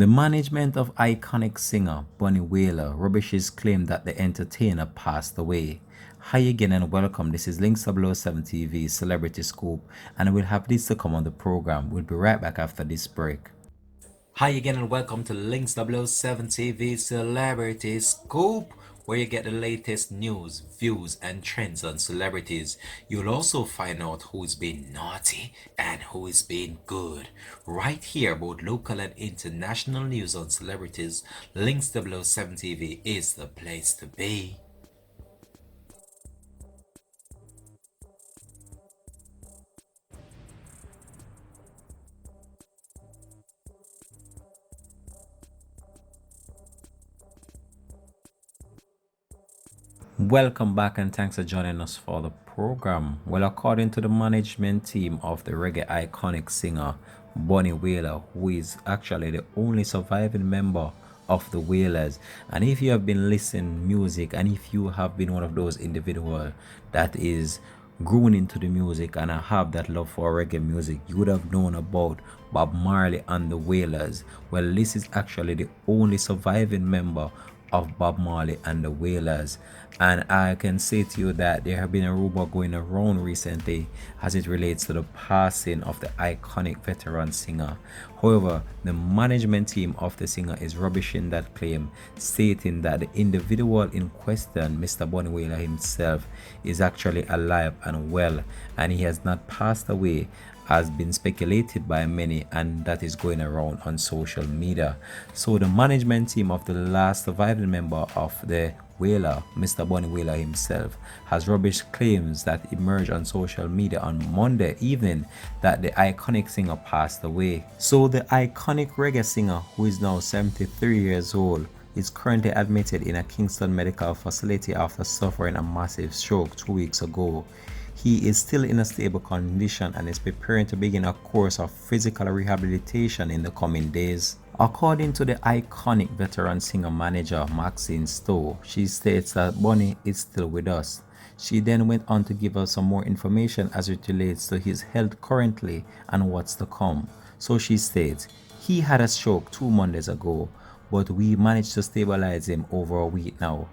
The management of iconic singer Bunny Wailer rubbishes claim that the entertainer passed away. Hi again and welcome. This is Links 007 TV Celebrity Scoop, and we'll have this to come on the program. We'll be right back after this break. Hi again and welcome to Links 007 TV Celebrity Scoop, where you get the latest news, views, and trends on celebrities. You'll also find out who's been naughty and who is being good. Right here, both local and international news on celebrities, Links 007 TV is the place to be. Welcome back and thanks for joining us for the program. Well, according to the management team of the reggae iconic singer Bunny Wailer, who is actually the only surviving member of the Wailers, and if you have been listening music and if you have been one of those individuals that is grown into the music and have that love for reggae music, you would have known about Bob Marley and the Wailers. Well, this is actually the only surviving member of Bob Marley and the Wailers. And I can say to you that there have been a rumor going around recently as it relates to the passing of the iconic veteran singer. However, the management team of the singer is rubbishing that claim, stating that the individual in question, Mr. Bunny Wailer himself, is actually alive and well, and he has not passed away has been speculated by many, and that is going around on social media. So the management team of the last surviving member of the Wailer, Mr. Bunny Wailer himself, has rubbish claims that emerged on social media on Monday evening that the iconic singer passed away. So the iconic reggae singer, who is now 73 years old, is currently admitted in a Kingston medical facility after suffering a massive stroke 2 weeks ago. He is still in a stable condition and is preparing to begin a course of physical rehabilitation in the coming days. According to the iconic veteran singer manager Maxine Stowe, she states that Bunny is still with us. She then went on to give us some more information as it relates to his health currently and what's to come. So she states, he had a stroke 2 Mondays ago, but we managed to stabilize him over a week now.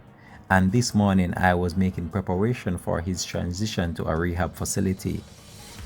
And this morning I was making preparation for his transition to a rehab facility.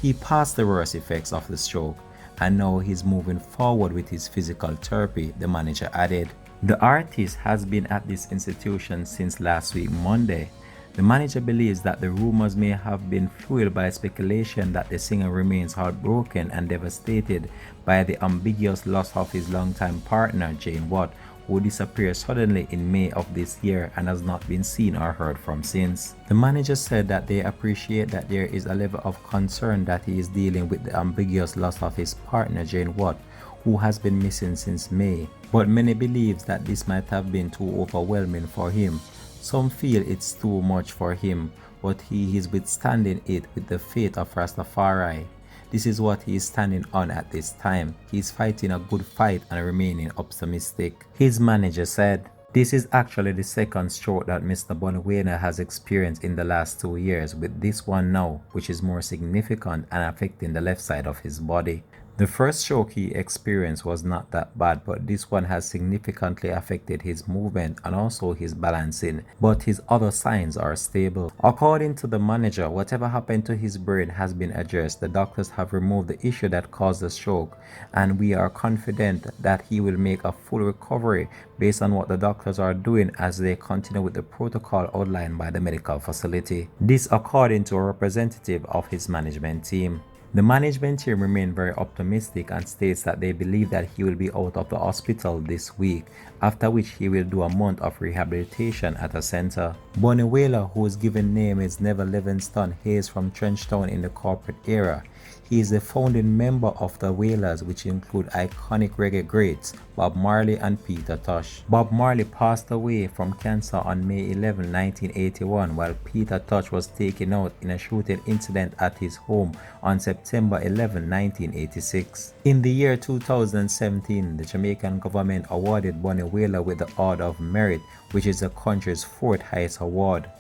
He passed the worst effects of the stroke and now he's moving forward with his physical therapy, the manager added. The artist has been at this institution since last week Monday. The manager believes that the rumors may have been fueled by speculation that the singer remains heartbroken and devastated by the ambiguous loss of his longtime partner Jane Watt, who disappeared suddenly in May of this year and has not been seen or heard from since. The manager said that they appreciate that there is a level of concern that he is dealing with the ambiguous loss of his partner Jane Watt, who has been missing since May, but many believe that this might have been too overwhelming for him. Some feel it's too much for him, but he is withstanding it with the faith of Rastafari. This is what he is standing on at this time. He is fighting a good fight and remaining optimistic. His manager said, this is actually the second stroke that Mr. Bunny Wailer has experienced in the last 2 years, with this one now, which is more significant and affecting the left side of his body. The first stroke he experienced was not that bad, but this one has significantly affected his movement and also his balancing, but his other signs are stable. According to the manager, whatever happened to his brain has been addressed. The doctors have removed the issue that caused the stroke, and we are confident that he will make a full recovery based on what the doctors are doing as they continue with the protocol outlined by the medical facility. This according to a representative of his management team. The management team remain very optimistic and states that they believe that he will be out of the hospital this week, after which he will do a month of rehabilitation at a center. Bunny Wailer, whose given name is Neville Livingston, hails from Trenchtown in the corporate era. He is the founding member of the Wailers, which include iconic reggae greats Bob Marley and Peter Tosh. Bob Marley passed away from cancer on May 11, 1981, while Peter Tosh was taken out in a shooting incident at his home on September 11, 1986. In the year 2017, the Jamaican government awarded Bunny Wailer with the Order of Merit, which is the country's 4th highest award.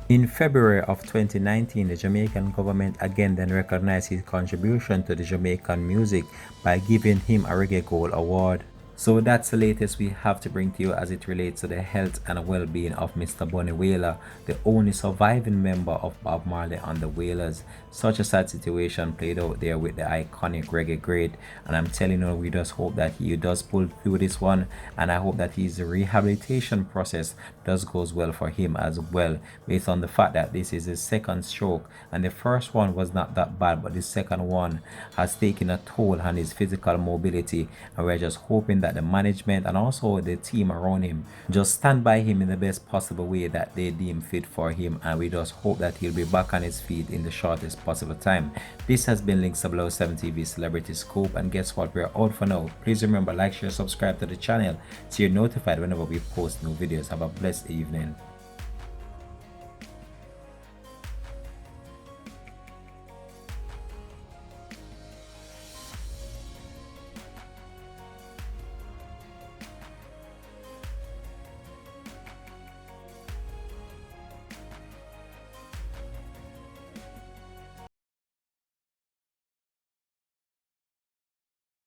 In February of 2019, the Jamaican government again then recognized his contribution to the Jamaican music by giving him a Reggae Gold Award. So that's the latest we have to bring to you as it relates to the health and well-being of Mr. Bunny Wailer, the only surviving member of Bob Marley and the Wailers. Such a sad situation played out there with the iconic reggae great, and I'm telling you, we just hope that he does pull through this one, and I hope that his rehabilitation process does goes well for him as well, based on the fact that this is his second stroke, and the first one was not that bad, but the second one has taken a toll on his physical mobility, and we're just hoping that the management and also the team around him just stand by him in the best possible way that they deem fit for him, and we just hope that he'll be back on his feet in the shortest possible time. This has been Links 007 TV Celebrity Scoop, and guess what, we're out for now. Please remember, like, share, subscribe to the channel so you're notified whenever we post new videos. Have a blessed evening.